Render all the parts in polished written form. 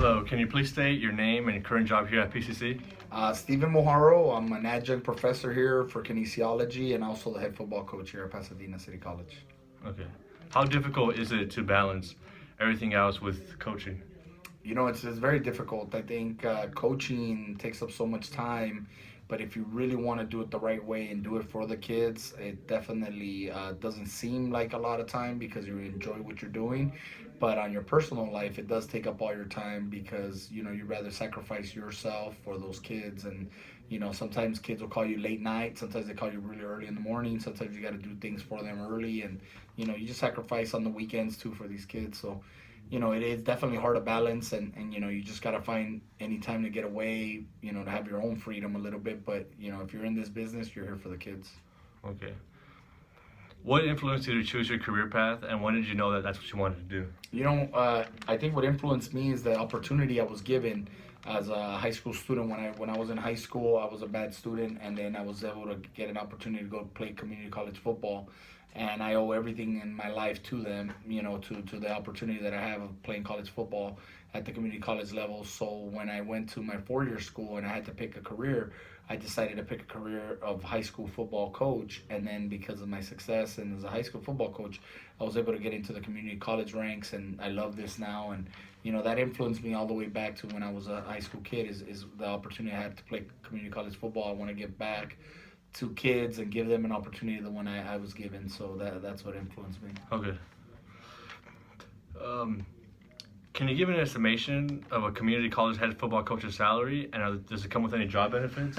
Hello, can you please state your name and current job here at PCC? Stephen Moharo. I'm an adjunct professor here for kinesiology and also the head football coach here at Pasadena City College. Okay. How difficult is it to balance everything else with coaching? It's very difficult. I think coaching takes up so much time, but if you really want to do it the right way and do it for the kids, it definitely doesn't seem like a lot of time because you enjoy what you're doing. But on your personal life, it does take up all your time because you'd rather sacrifice yourself for those kids. And sometimes kids will call you late night, sometimes they call you really early in the morning, sometimes you got to do things for them early, and you just sacrifice on the weekends too for these kids. So it is definitely hard to balance, and you just got to find any time to get away, to have your own freedom a little bit. But if you're in this business, you're here for the kids. Okay. What influenced you to choose your career path, and when did you know that that's what you wanted to do? I think what influenced me is the opportunity I was given as a high school student. When I was in high school, I was a bad student, and then I was able to get an opportunity to go play community college football. And I owe everything in my life to them, to the opportunity that I have of playing college football at the community college level. So when I went to my four-year school and I had to pick a career, I decided to pick a career of high school football coach. And then because of my success and as a high school football coach, I was able to get into the community college ranks, and I love this now. And that influenced me all the way back to when I was a high school kid is the opportunity I had to play community college football. I want to give back to kids and give them an opportunity the one I was given. So that's what influenced me. Okay. Can you give an estimation of a community college head football coach's salary, and does it come with any job benefits?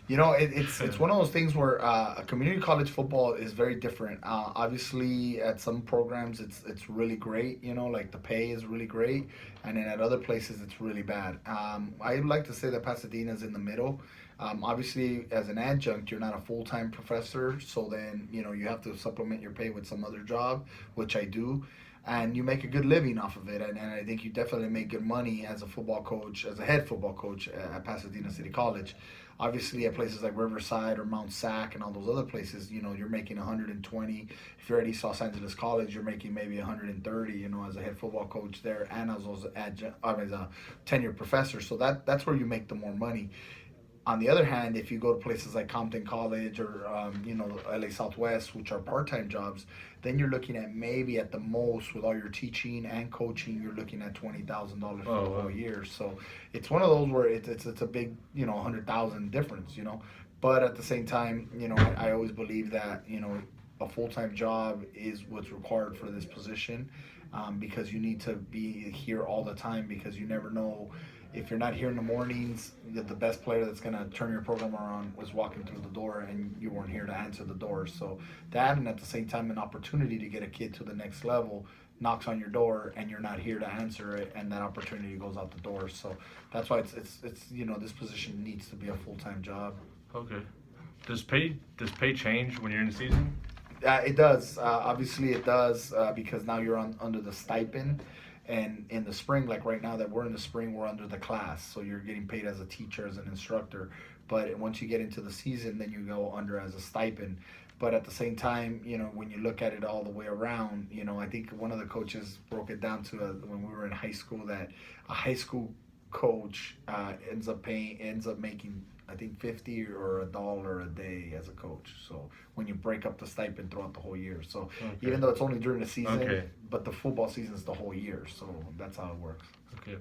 It's one of those things where a community college football is very different. Obviously, at some programs, it's really great. Like the pay is really great, and then at other places, it's really bad. I'd like to say that Pasadena's in the middle. Obviously, as an adjunct, you're not a full-time professor, so then you have to supplement your pay with some other job, which I do, and you make a good living off of it. And I think you definitely make good money as a football coach, as a head football coach at Pasadena City College. Obviously, at places like Riverside or Mount Sac and all those other places, you're making 120. If you're at East Los Angeles College, you're making maybe 130. As a head football coach there, and as a tenured professor. So that's where you make the more money. On the other hand, if you go to places like Compton College or LA Southwest, which are part-time jobs, then you're looking at maybe at the most, with all your teaching and coaching, you're looking at $20,000 for the whole year. So it's one of those where it's a big $100,000 difference. But at the same time, I always believe that a full-time job is what's required for this position, because you need to be here all the time, because you never know. If you're not here in the mornings, the best player that's going to turn your program around was walking through the door, and you weren't here to answer the door. So that, and at the same time, an opportunity to get a kid to the next level knocks on your door, and you're not here to answer it, and that opportunity goes out the door. So that's why it's this position needs to be a full-time job. Okay. Does pay change when you're in the season? It does. Obviously, it does, because now you're under the stipend. And in the spring, like right now that we're in the spring, we're under the class. So you're getting paid as a teacher, as an instructor. But once you get into the season, then you go under as a stipend. But at the same time, when you look at it all the way around, I think one of the coaches broke it down to when we were in high school, that a high school coach ends up making, I think, $50 or $1 a day as a coach. So when you break up the stipend throughout the whole year, so even though it's only during the season, but the football season is the whole year. So that's how it works. Okay.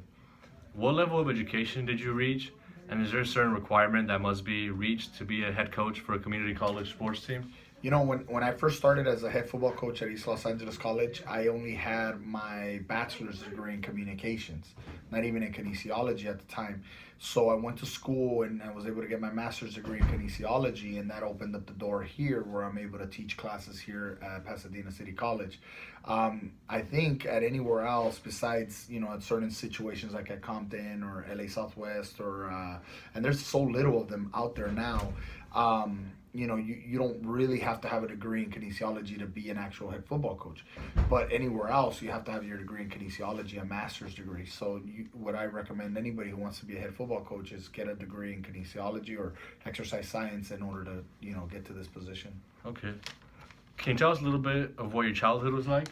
What level of education did you reach, and is there a certain requirement that must be reached to be a head coach for a community college sports team? When I first started as a head football coach at East Los Angeles College, I only had my bachelor's degree in communications, not even in kinesiology at the time. So I went to school and I was able to get my master's degree in kinesiology, and that opened up the door here where I'm able to teach classes here at Pasadena City College. I think at anywhere else besides, at certain situations like at Compton or LA Southwest and there's so little of them out there now, you don't really have to have a degree in kinesiology to be an actual head football coach. But anywhere else, you have to have your degree in kinesiology, a master's degree. So what I recommend anybody who wants to be a head football coach is get a degree in kinesiology or exercise science in order to, get to this position. Okay. Can you tell us a little bit of what your childhood was like?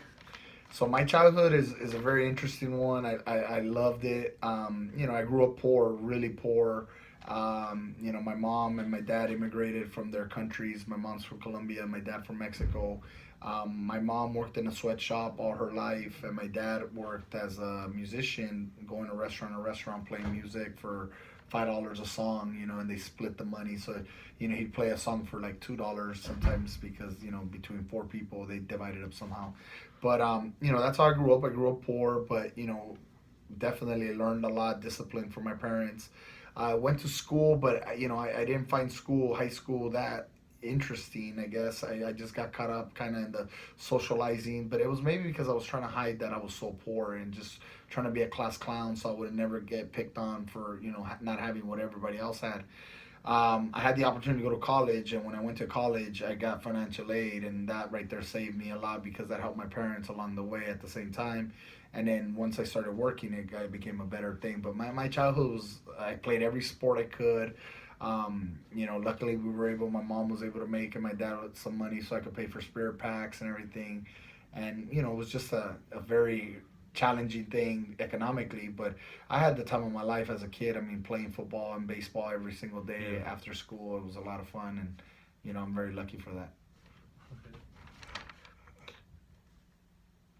So my childhood is a very interesting one. I loved it. I grew up poor, really poor. My mom and my dad immigrated from their countries. My mom's from Colombia, my dad from Mexico. My mom worked in a sweatshop all her life, and my dad worked as a musician, going to restaurant to restaurant, playing music for $5 a song, and they split the money. So, he'd play a song for like $2 sometimes because, between four people, they divided up somehow. But, that's how I grew up. I grew up poor, but, definitely learned a lot, discipline from my parents. I went to school, but, I didn't find high school that interesting, I guess. I just got caught up kind of in the socializing, but it was maybe because I was trying to hide that I was so poor and just trying to be a class clown so I would never get picked on for, not having what everybody else had. I had the opportunity to go to college, and when I went to college, I got financial aid, and that right there saved me a lot because that helped my parents along the way at the same time. And then once I started working, it became a better thing. But my childhood was, I played every sport I could. Luckily my mom was able to make, and my dad with some money so I could pay for spirit packs and everything. And, it was just a very challenging thing economically, but I had the time of my life as a kid. I mean, playing football and baseball every single day after school, it was a lot of fun, and, I'm very lucky for that.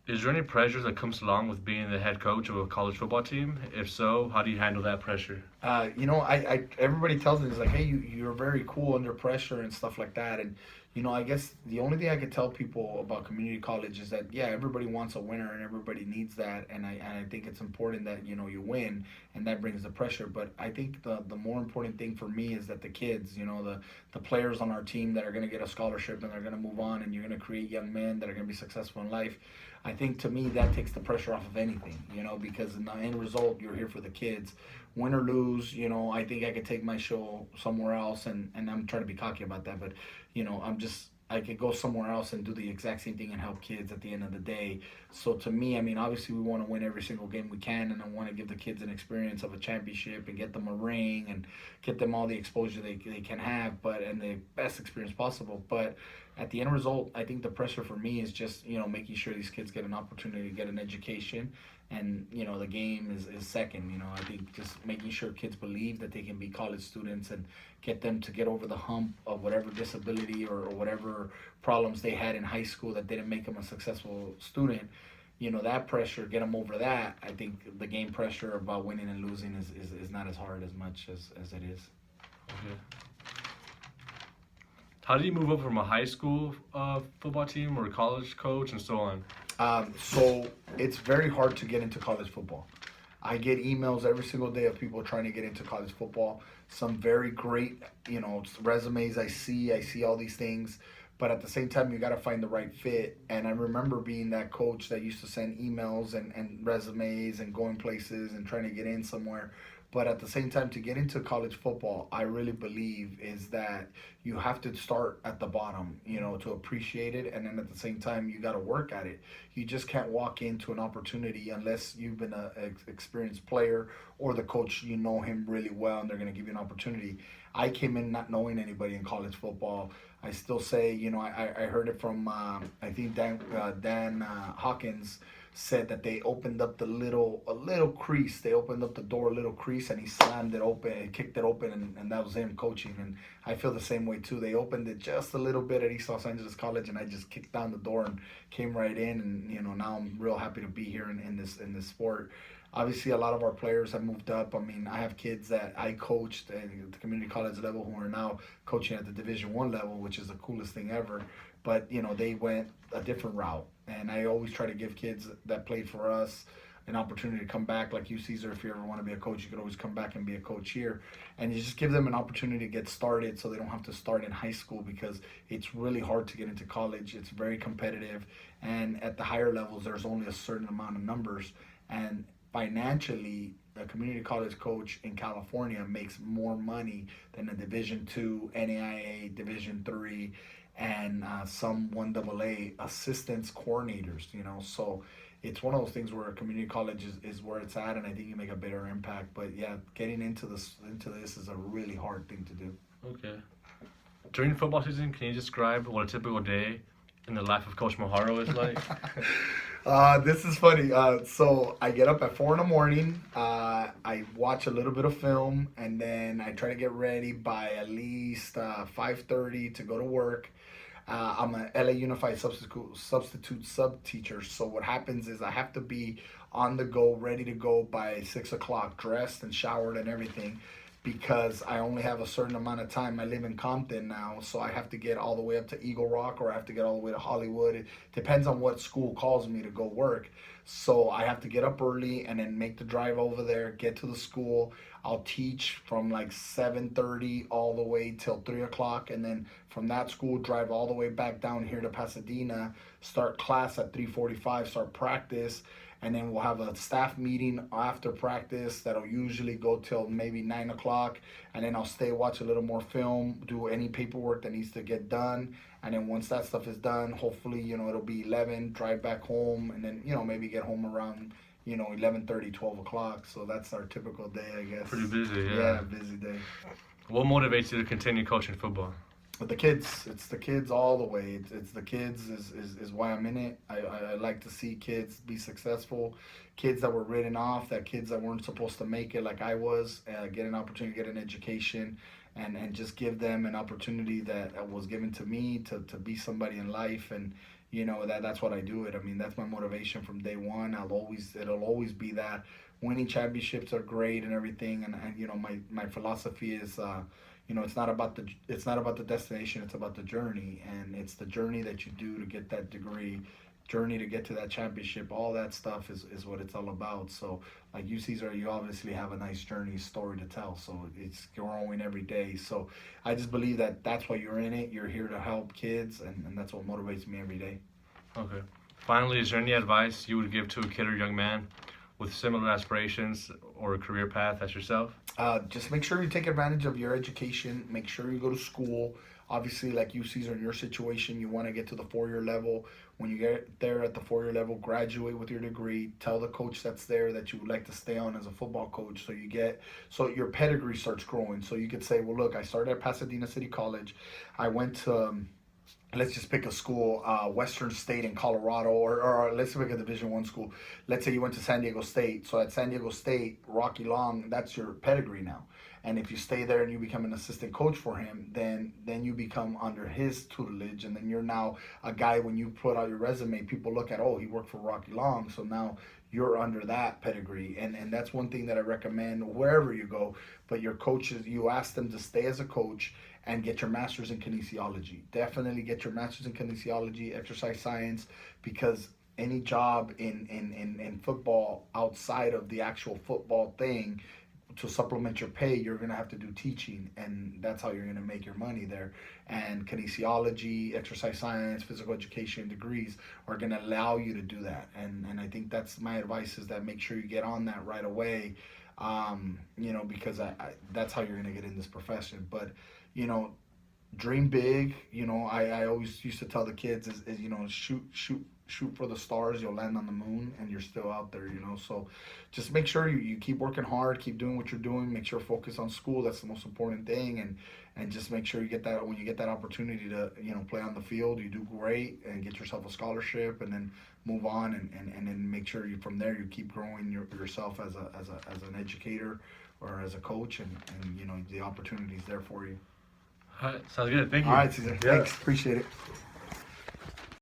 Is there any pressure that comes along with being the head coach of a college football team? If so, how do you handle that pressure? I everybody tells me, it's like, hey, you're very cool under pressure and stuff like that. And, I guess the only thing I could tell people about community college is that, yeah, everybody wants a winner and everybody needs that. And I think it's important that, you win, and that brings the pressure. But I think the more important thing for me is that the kids, the players on our team that are going to get a scholarship and they're going to move on, and you're going to create young men that are going to be successful in life. I think, to me, that takes the pressure off of anything, because in the end result, you're here for the kids. Win or lose, I think I could take my show somewhere else, and I'm trying to be cocky about that, but, I could go somewhere else and do the exact same thing and help kids at the end of the day. So to me, I mean, obviously we want to win every single game we can, and I want to give the kids an experience of a championship and get them a ring and get them all the exposure they can have, and the best experience possible. But at the end result, I think the pressure for me is just, making sure these kids get an opportunity to get an education, and, the game is second. I think just making sure kids believe that they can be college students and get them to get over the hump of whatever disability or whatever problems they had in high school that didn't make them a successful student. That pressure, get them over that. I think the game pressure about winning and losing is not as hard as much as it is. Okay. How do you move up from a high school football team or a college coach and so on? So it's very hard to get into college football. I get emails every single day of people trying to get into college football. Some very great, resumes I see all these things, but at the same time, you got to find the right fit. And I remember being that coach that used to send emails and resumes and going places and trying to get in somewhere. But at the same time, to get into college football, I really believe is that you have to start at the bottom, to appreciate it. And then at the same time, you got to work at it. You just can't walk into an opportunity unless you've been an experienced player or the coach, him really well, and they're going to give you an opportunity. I came in not knowing anybody in college football. I still say, I heard it from, I think Dan Hawkins said that they opened up a little crease. They opened up the door a little crease, and he slammed it open and kicked it open, and that was him coaching. And I feel the same way too. They opened it just a little bit at East Los Angeles College, and I just kicked down the door and came right in. And now I'm real happy to be here in this sport. Obviously, a lot of our players have moved up. I mean, I have kids that I coached at the community college level who are now coaching at the Division I level, which is the coolest thing ever. But, they went a different route. And I always try to give kids that played for us an opportunity to come back. Like you, Caesar, if you ever want to be a coach, you could always come back and be a coach here. And you just give them an opportunity to get started so they don't have to start in high school, because it's really hard to get into college. It's very competitive. And at the higher levels, there's only a certain amount of numbers. And financially, a community college coach in California makes more money than a Division II, NAIA, Division III, and some 1AA assistants coordinators, so it's one of those things where a community college is where it's at, and I think you make a better impact. But yeah, getting into this is a really hard thing to do. Okay. During football season, can you describe what a typical day in the life of Coach Moharo is like? This is funny. So I get up at 4 in the morning. I watch a little bit of film, and then I try to get ready by at least 5:30 to go to work. I'm a LA Unified substitute sub teacher. So what happens is I have to be on the go, ready to go by 6 o'clock, dressed and showered and everything, because I only have a certain amount of time. I live in Compton now, so I have to get all the way up to Eagle Rock, or I have to get all the way to Hollywood. It depends on what school calls me to go work. So I have to get up early and then make the drive over there, get to the school. I'll teach from like 7:30 all the way till 3 o'clock, and then from that school drive all the way back down here to Pasadena, start class at 3:45, start practice, and then we'll have a staff meeting after practice that'll usually go till maybe 9 o'clock, and then I'll stay, watch a little more film, do any paperwork that needs to get done, and then once that stuff is done, hopefully, it'll be 11, drive back home, and then, maybe get home around 11:30, 12 o'clock. So that's our typical day, I guess. Pretty busy, yeah. Yeah, busy day. What motivates you to continue coaching football? But the kids, it's the kids all the way. It's the kids is why I'm in it. I like to see kids be successful, kids that were written off, that kids that weren't supposed to make it like I was, get an opportunity to get an education, and just give them an opportunity that was given to me to be somebody in life. And that's what I do it. I mean, that's my motivation from day one. It'll always be that. Winning championships are great and everything, and my philosophy is it's not about the destination, it's about the journey, and it's the journey that you do to get that degree, journey to get to that championship. All that stuff is what it's all about. So like you, Cesar, you obviously have a nice journey story to tell, so it's growing every day. So I just believe that that's why you're in it. You're here to help kids, and that's what motivates me every day. Okay. Finally, is there any advice you would give to a kid or young man with similar aspirations or a career path as yourself? Just make sure you take advantage of your education. Make sure you go to school. Obviously, like you, Cesar, in your situation, you want to get to the 4-year level. When you get there at the 4-year level, graduate with your degree. Tell the coach that's there that you would like to stay on as a football coach. So your pedigree starts growing. So you could say, well, look, I started at Pasadena City College. I went to let's just pick a school, Western State in Colorado, or let's pick a Division I school. Let's say you went to San Diego State. So at San Diego State, Rocky Long, that's your pedigree now. And if you stay there and you become an assistant coach for him, then you become under his tutelage, and then you're now a guy. When you put out your resume, people look at, oh, he worked for Rocky Long, so now you're under that pedigree. And that's one thing that I recommend wherever you go. But your coaches, you ask them to stay as a coach and get your master's in kinesiology. Definitely get your master's in kinesiology, exercise science, because any job in football outside of the actual football thing, to supplement your pay, you're going to have to do teaching, and that's how you're going to make your money there. And kinesiology, exercise science, physical education degrees are going to allow you to do that. And I think that's my advice, is that make sure you get on that right away, because that's how you're going to get in this profession. But, dream big. I always used to tell the kids is shoot for the stars, you'll land on the moon, and you're still out there, So just make sure you keep working hard, keep doing what you're doing, make sure focus on school. That's the most important thing, and just make sure you get that, when you get that opportunity to, play on the field, you do great and get yourself a scholarship, and then move on, and then make sure from there you keep growing yourself as an educator or as a coach, and the opportunity's there for you. All right, sounds good. Thank you. All right, Cesar. Yeah. Thanks. Appreciate it.